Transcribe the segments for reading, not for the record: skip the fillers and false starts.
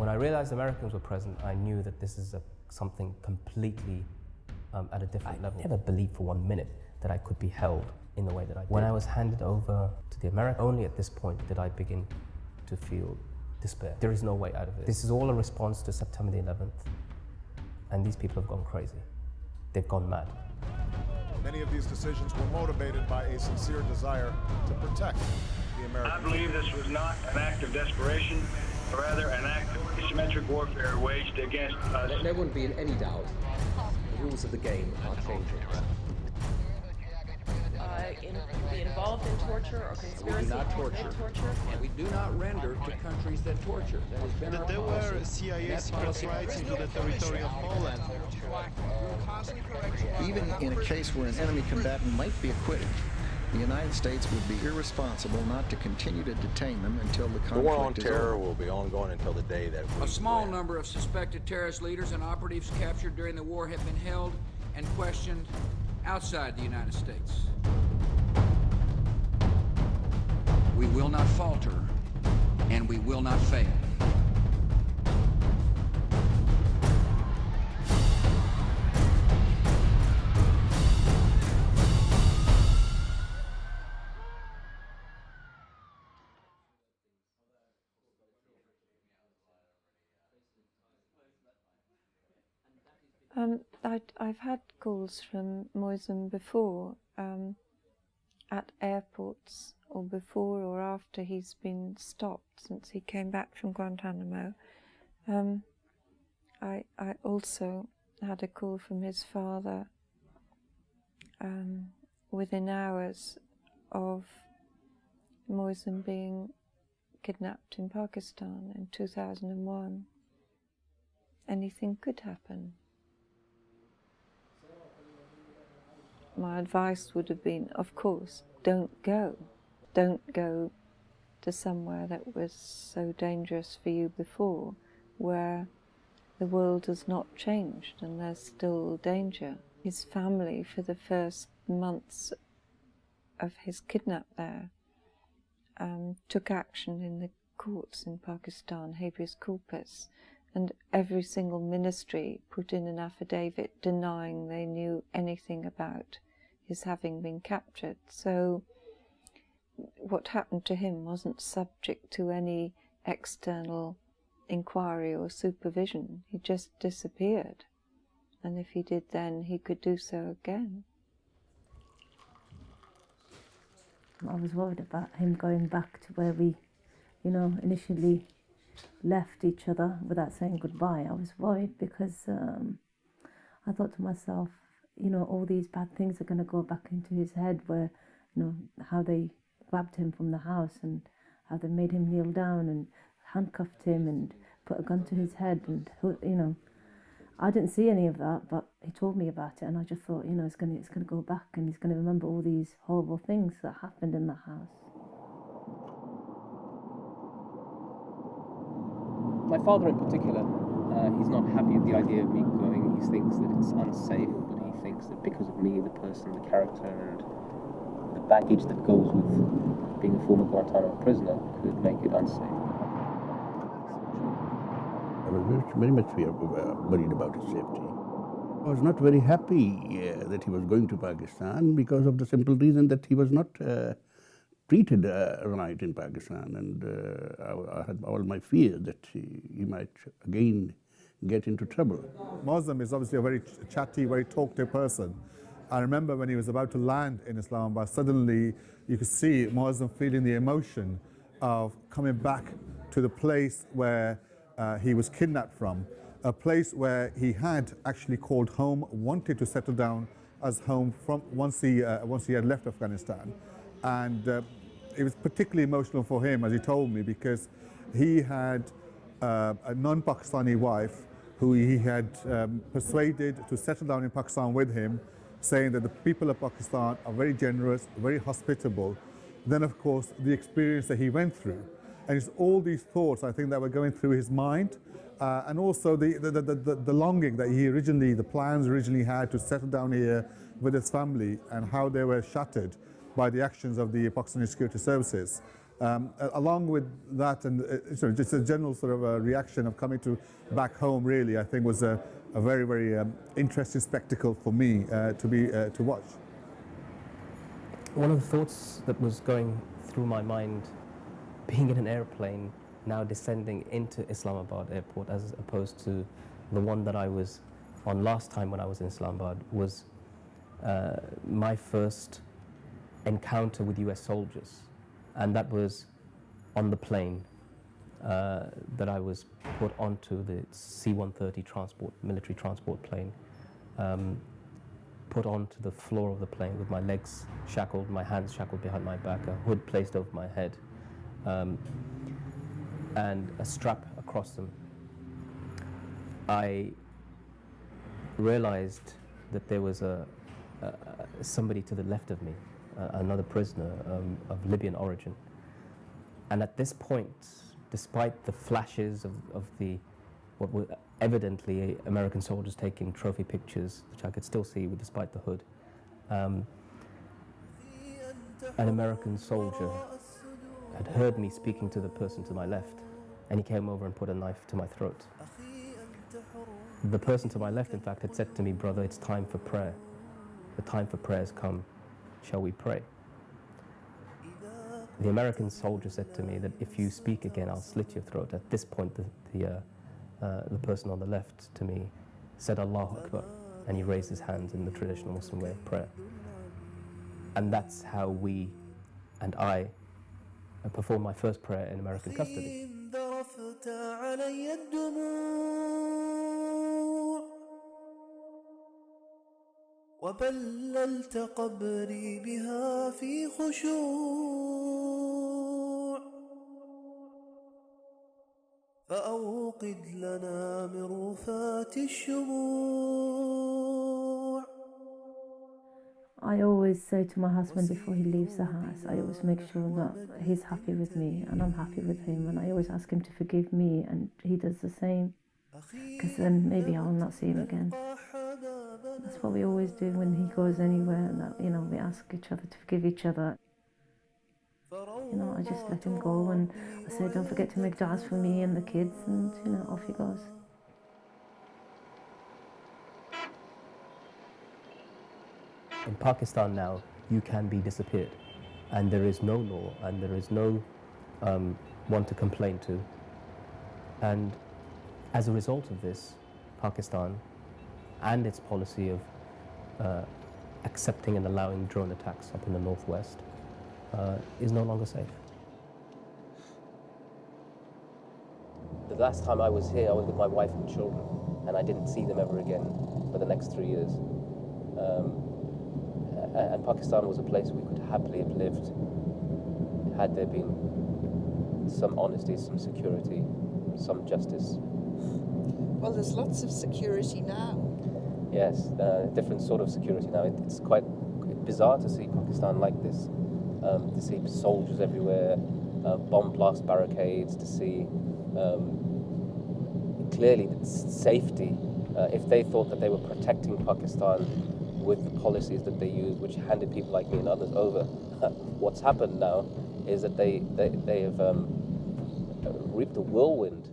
When I realized Americans were present, I knew that this is something completely at a different level. I never believed for 1 minute that I could be held in the way that I did. When I was handed over to the Americans, only at this point did I begin to feel despair. There is no way out of it. This is all a response to September the 11th, and these people have gone crazy. They've gone mad. Many of these decisions were motivated by a sincere desire to protect the American I believe this was not an act of desperation, but rather an act of asymmetric warfare waged against us. There wouldn't be in any doubt the rules of the game are changing. Be involved in torture or conspiracy to commit torture. And we do not render to countries that torture. That has been our there policy. were CIA secret flights into the territory of Poland. Even in a case where an enemy combatant might be acquitted, the United States would be irresponsible not to continue to detain them until the conflict is over. The war on terror will be ongoing until the day that we A small win. number of suspected terrorist leaders and operatives captured during the war have been held and questioned outside the United States. We will not falter, and we will not fail. I've had calls from Moazzam before, at airports, or before or after he's been stopped since he came back from Guantanamo. I also had a call from his father within hours of Moazzam being kidnapped in Pakistan in 2001. Anything could happen. My advice would have been, of course, don't go. Don't go to somewhere that was so dangerous for you before, where the world has not changed and there's still danger. His family, for the first months of his kidnap there, took action in the courts in Pakistan, habeas corpus, and every single ministry put in an affidavit denying they knew anything about his having been captured. So what happened to him wasn't subject to any external inquiry or supervision. He just disappeared. And if he did then, he could do so again. I was worried about him going back to where we, initially left each other without saying goodbye. I was worried because I thought to myself, all these bad things are going to go back into his head, where, how they grabbed him from the house and how they made him kneel down and handcuffed him and put a gun to his head, and I didn't see any of that, but he told me about it, and I just thought, it's going to go back, and he's going to remember all these horrible things that happened in the house. My father in particular, he's not happy with the idea of me going. He thinks that it's unsafe, but he thinks that because of me, the person, the character, and the baggage that goes with being a former Guantanamo prisoner could make it unsafe. I was very much worried about his safety. I was not very happy that he was going to Pakistan because of the simple reason that he was not treated right in Pakistan, and I had all my fear that he might again get into trouble. Moazzam is obviously a very chatty, very talkative person. I remember when he was about to land in Islamabad, suddenly you could see Moazzam feeling the emotion of coming back to the place where he was kidnapped from, a place where he had actually called home, wanted to settle down as home from once he had left Afghanistan. And it was particularly emotional for him, as he told me, because he had a non-Pakistani wife who he had persuaded to settle down in Pakistan with him, saying that the people of Pakistan are very generous, very hospitable. Then, of course, the experience that he went through. And it's all these thoughts, I think, that were going through his mind, and also the longing that the plans originally had to settle down here with his family, and how they were shattered by the actions of the Pakistani security services. Along with that, and just a general sort of a reaction of coming back home, really, I think was a very, very interesting spectacle for me to watch. One of the thoughts that was going through my mind, being in an airplane, now descending into Islamabad airport as opposed to the one that I was on last time when I was in Islamabad, was my first encounter with US soldiers. And that was on the plane that I was put onto, the C-130 military transport plane, put onto the floor of the plane with my legs shackled, my hands shackled behind my back, a hood placed over my head, and a strap across them. I realized that there was somebody to the left of me, another prisoner of Libyan origin. And at this point, despite the flashes of what were evidently American soldiers taking trophy pictures, which I could still see despite the hood, an American soldier had heard me speaking to the person to my left, and he came over and put a knife to my throat. The person to my left, in fact, had said to me, "Brother, it's time for prayer. The time for prayer has come. Shall we pray?" The American soldier said to me that if you speak again, I'll slit your throat. At this point, the person on the left to me said, "Allahu Akbar," and he raised his hands in the traditional Muslim way of prayer. And that's how we and I performed my first prayer in American custody. وبللت قبري بها في خشوع فأوقد لنا من رفات الشموع. I always say to my husband before he leaves the house, I always make sure that he's happy with me and I'm happy with him, and I always ask him to forgive me and he does the same, because then maybe I'll not see him again. That's what we always do when he goes anywhere, that, we ask each other to forgive each other. I just let him go, and I say, don't forget to make du'as for me and the kids, and off he goes. In Pakistan now, you can be disappeared, and there is no law, and there is no one to complain to. And as a result of this, Pakistan and its policy of accepting and allowing drone attacks up in the northwest is no longer safe. The last time I was here, I was with my wife and children, and I didn't see them ever again for the next 3 years. And Pakistan was a place we could happily have lived had there been some honesty, some security, some justice. Well, there's lots of security now. Yes, different sort of security now. It's quite bizarre to see Pakistan like this, to see soldiers everywhere, bomb blast barricades, to see clearly that safety. If they thought that they were protecting Pakistan with the policies that they used, which handed people like me and others over, what's happened now is that they have reaped a whirlwind.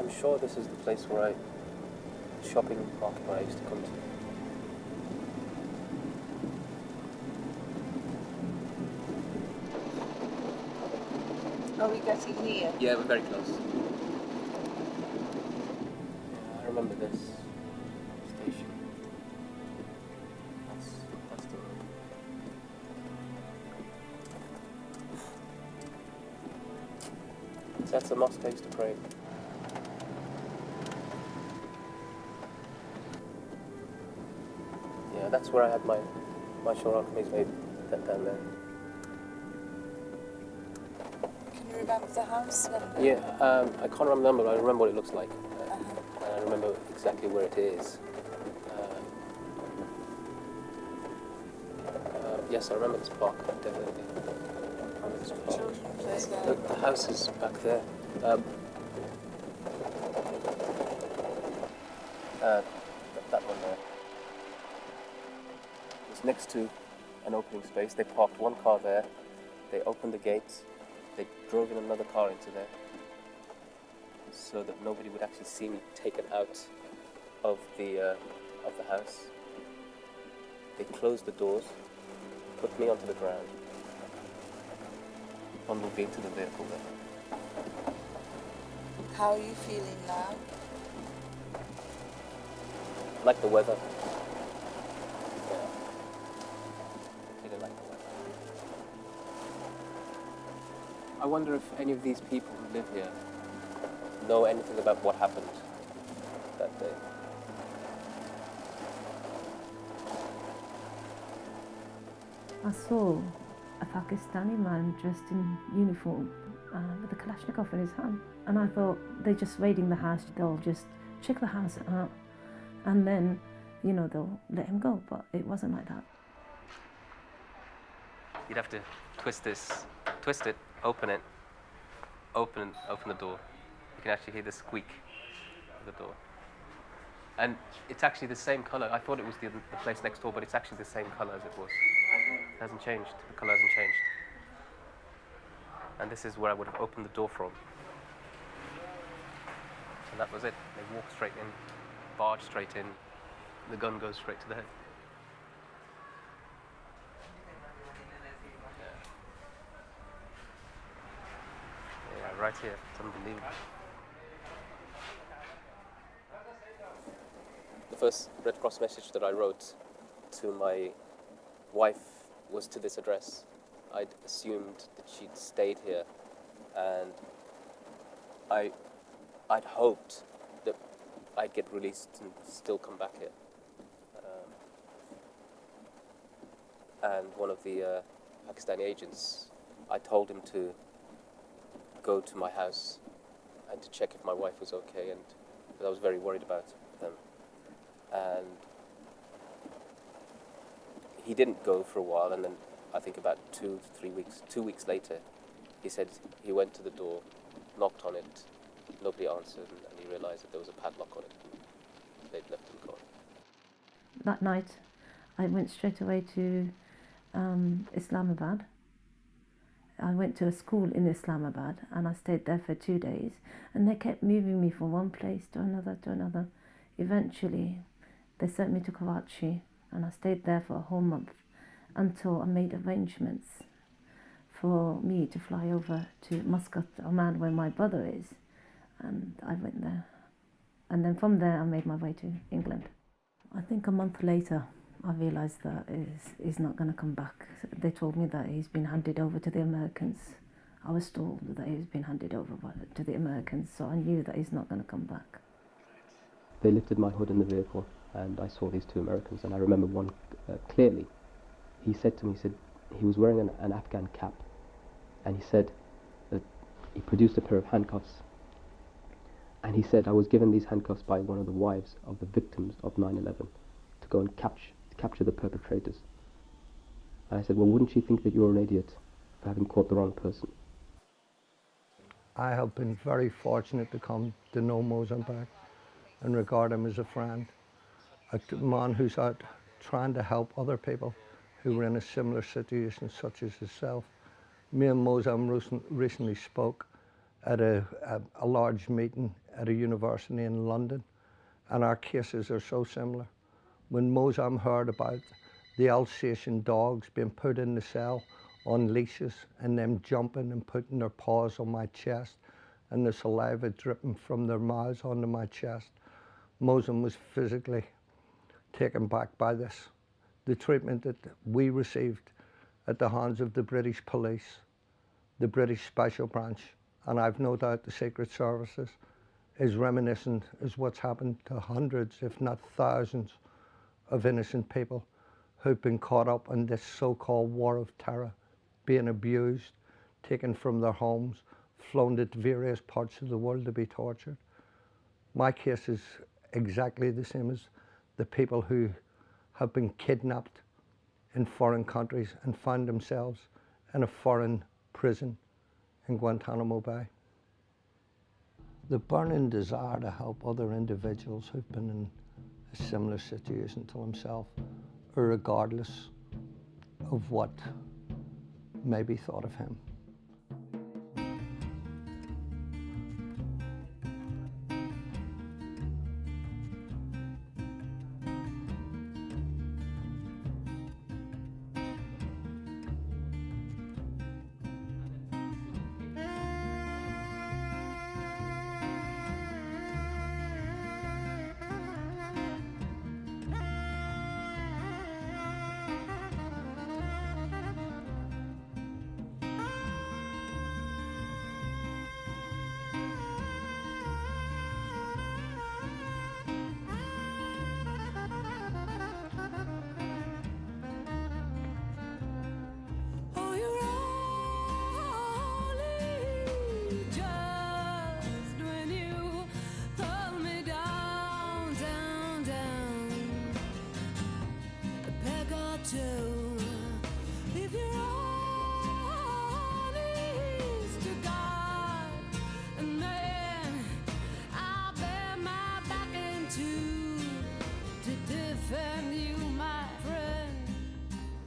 I'm sure this is the place where shopping market where I used to come to. Are we getting near? Yeah, we're very close. Yeah, I remember this station. That's the road. That's the mosque I used to pray. Yeah, that's where I had my Sharon Khamis made down there. Can you remember the house number? Yeah, I can't remember the number, but I remember what it looks like. And I remember exactly where it is. Yes, I remember this park, definitely. This park. The house is back there. That one there. It's next to an opening space. They parked one car there. They opened the gates. They drove in another car into there so that nobody would actually see me taken out of the house. They closed the doors, put me onto the ground, bundled me into the vehicle there. How are you feeling now? Like the weather. Yeah. Feeling like the weather. I wonder if any of these people who live here know anything about what happened that day. I saw a Pakistani man dressed in uniform with a Kalashnikov in his hand. And I thought, they're just raiding the house, they'll just check the house out and then, they'll let him go. But it wasn't like that. You'd have to twist it, open the door. You can actually hear the squeak of the door. And it's actually the same color. I thought it was the place next door, but it's actually the same color as it was. It hasn't changed. The color hasn't changed. And this is where I would have opened the door from. And that was it. They walk straight in, barge straight in. The gun goes straight to the head. Yeah, right here. It's unbelievable. The first Red Cross message that I wrote to my wife was to this address. I'd assumed that she'd stayed here, and I'd hoped that I'd get released and still come back here. And one of the Pakistani agents, I told him to go to my house and to check if my wife was okay, and because I was very worried about them. And he didn't go for a while, and then I think about 2 weeks later, he said he went to the door, knocked on it, nobody answered, and he realized that there was a padlock on it. They'd left him gone. That night, I went straight away to Islamabad. I went to a school in Islamabad, and I stayed there for 2 days, and they kept moving me from one place to another to another. Eventually, they sent me to Karachi, and I stayed there for a whole month until I made arrangements for me to fly over to Muscat, Oman, where my brother is, and I went there. And then from there, I made my way to England. I think a month later, I realised that he's not going to come back. They told me that he's been handed over to the Americans. I was told that he's been handed over to the Americans, so I knew that he's not going to come back. They lifted my hood in the vehicle, and I saw these two Americans, and I remember one clearly. He said to me, he was wearing an Afghan cap, and he said that he produced a pair of handcuffs, and he said, I was given these handcuffs by one of the wives of the victims of 9/11 to go and capture the perpetrators. And I said, well, wouldn't you think that you're an idiot for having caught the wrong person? I have been very fortunate to come to know Moazzam Begg and regard him as a friend, a man who's out trying to help other people who were in a similar situation such as himself. Me and Moazzam recently spoke at a large meeting at a university in London, and our cases are so similar. When Moazzam heard about the Alsatian dogs being put in the cell on leashes and them jumping and putting their paws on my chest and the saliva dripping from their mouths onto my chest, Moazzam was physically taken back by this. The treatment that we received at the hands of the British police, the British Special Branch, and I've no doubt the Secret Services, is reminiscent as what's happened to hundreds, if not thousands, of innocent people who've been caught up in this so-called war of terror, being abused, taken from their homes, flown to various parts of the world to be tortured. My case is exactly the same as the people who have been kidnapped in foreign countries and find themselves in a foreign prison in Guantanamo Bay. The burning desire to help other individuals who've been in a similar situation to himself, regardless of what may be thought of him.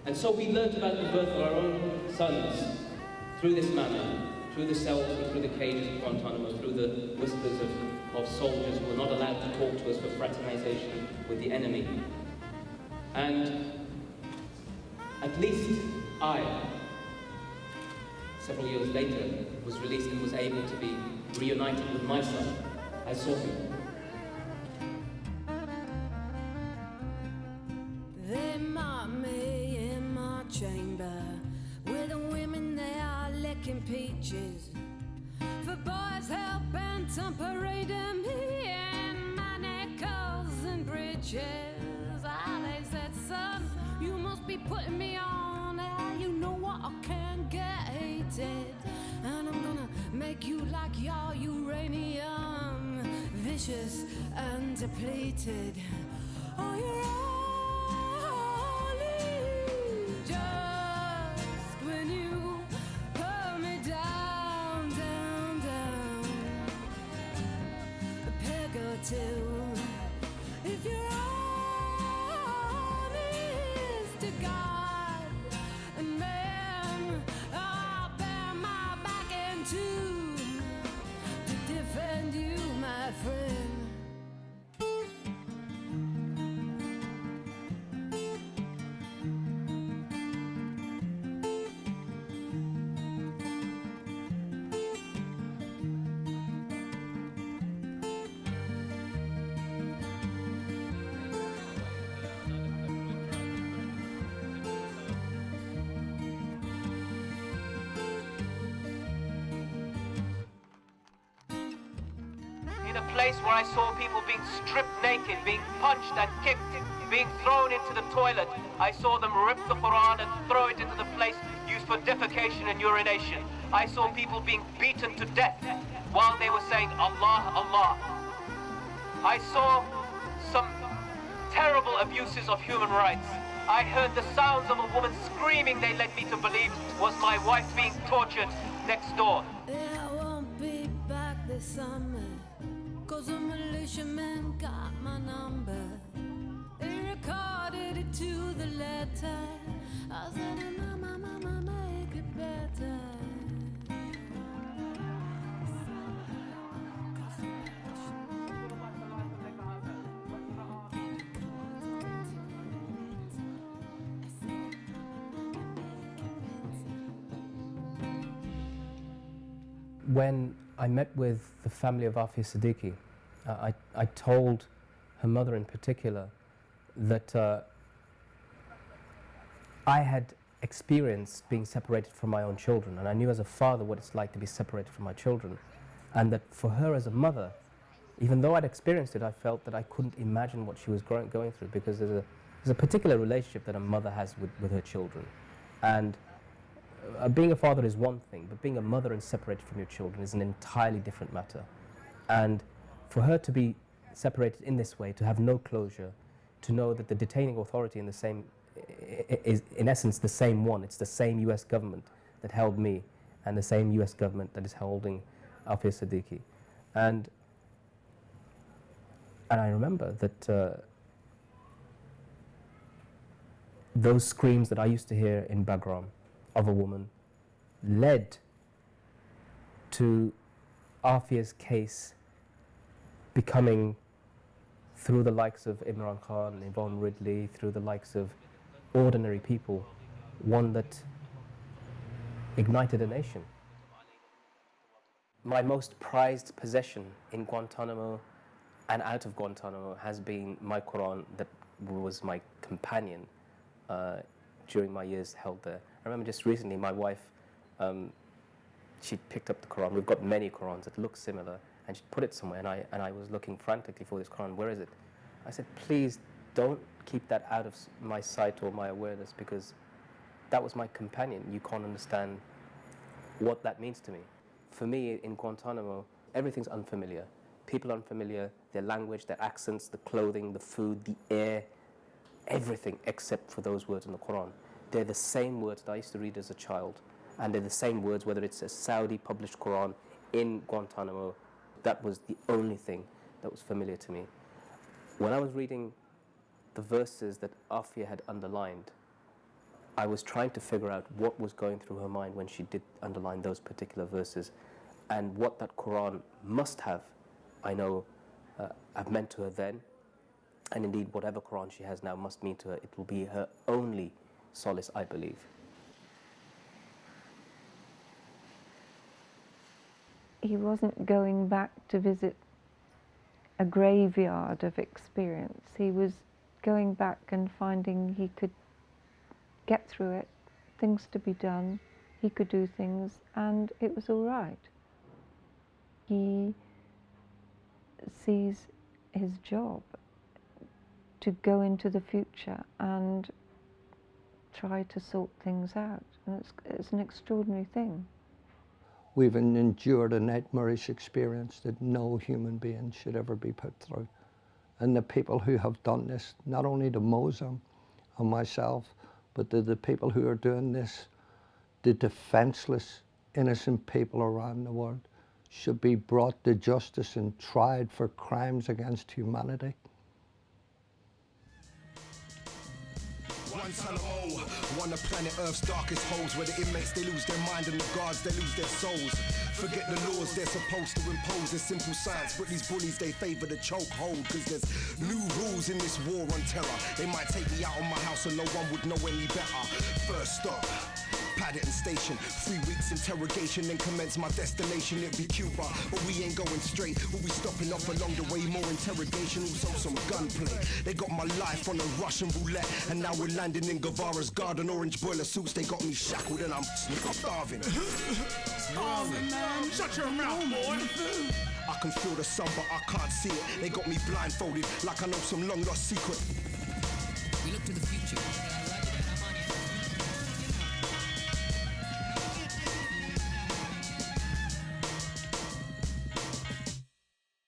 And so we learnt about the birth of our own sons through this manner, through the cells and through the cages of Guantanamo, through the whispers of soldiers who were not allowed to talk to us for fraternization with the enemy. And at least I, several years later, was released and was able to be reunited with my son. I saw him. They mock me in my chamber with the women they are licking peaches. For boys helping to parade me in my knickers and breeches. They said, son, you must be putting me on. You know what, I can't get hated. And I'm gonna make you like your uranium, vicious and depleted. Oh, you're only just when you pull me down, down, down a peg or two. If you're honest to God and man, I'll bear my back in two to defend you, my friend. In a place where I saw people being stripped naked, being punched and kicked, being thrown into the toilet, I saw them rip the Quran and throw it into the place used for defecation and urination. I saw people being beaten to death while they were saying Allah, Allah. I saw some terrible abuses of human rights. I heard the sounds of a woman screaming they led me to believe was my wife being tortured next door. I won't be back this summer, 'cause a militiaman got my number. He recorded it to the letter. I said, Mama, Mama, make it better. When I met with the family of Afia Siddiqui, I told her mother in particular that I had experienced being separated from my own children, and I knew as a father what it's like to be separated from my children, and that for her as a mother, even though I'd experienced it, I felt that I couldn't imagine what she was going through, because there's a particular relationship that a mother has with her children. And being a father is one thing, but being a mother and separated from your children is an entirely different matter. And for her to be separated in this way, to have no closure, to know that the detaining authority is in essence the same one, it's the same US government that held me and the same US government that is holding Afia Siddiqui. And I remember that those screams that I used to hear in Bagram of a woman led to Afia's case becoming, through the likes of Imran Khan and Yvonne Ridley, through the likes of ordinary people, one that ignited a nation. My most prized possession in Guantanamo and out of Guantanamo has been my Quran, that was my companion during my years held there. I remember just recently my wife, she picked up the Quran. We've got many Qurans that look similar, and she put it somewhere, and I was looking frantically for this Quran. Where is it? I said, please don't keep that out of my sight or my awareness, because that was my companion. You can't understand what that means to me. For me, in Guantanamo, everything's unfamiliar. People are unfamiliar, their language, their accents, the clothing, the food, the air, everything except for those words in the Quran. They're the same words that I used to read as a child, and they're the same words whether it's a Saudi published Quran in Guantanamo. That was the only thing that was familiar to me. When I was reading the verses that Afia had underlined, I was trying to figure out what was going through her mind when she did underline those particular verses, and what that Quran must have, I know, have meant to her then, and indeed whatever Quran she has now must mean to her. It will be her only solace, I believe. He wasn't going back to visit a graveyard of experience. He was going back and finding he could get through it, things to be done, he could do things, and it was all right. He sees his job to go into the future and try to sort things out, and it's an extraordinary thing. We've endured a nightmarish experience that no human being should ever be put through. And the people who have done this, not only to Moazzam and myself, but the people who are doing this, the defenseless, innocent people around the world, should be brought to justice and tried for crimes against humanity. Guantanamo, one of planet Earth's darkest holes, where the inmates, they lose their mind and the guards, they lose their souls. Forget the laws they're supposed to impose, it's simple science, but these bullies, they favor the chokehold, cause there's new rules in this war on terror. They might take me out of my house and no one would know any better. First stop, Paddington Station, 3 weeks interrogation, then commence my destination, it'd be Cuba. But we ain't going straight, we'll be stopping off along the way, more interrogation, also some gunplay. They got my life on a Russian roulette, and now we're landing in Guevara's garden, orange boiler suits, they got me shackled and I'm starving. Starving, man. Shut your mouth, boy. I can feel the sun, but I can't see it. They got me blindfolded, like I know some long lost secret. We look to the future.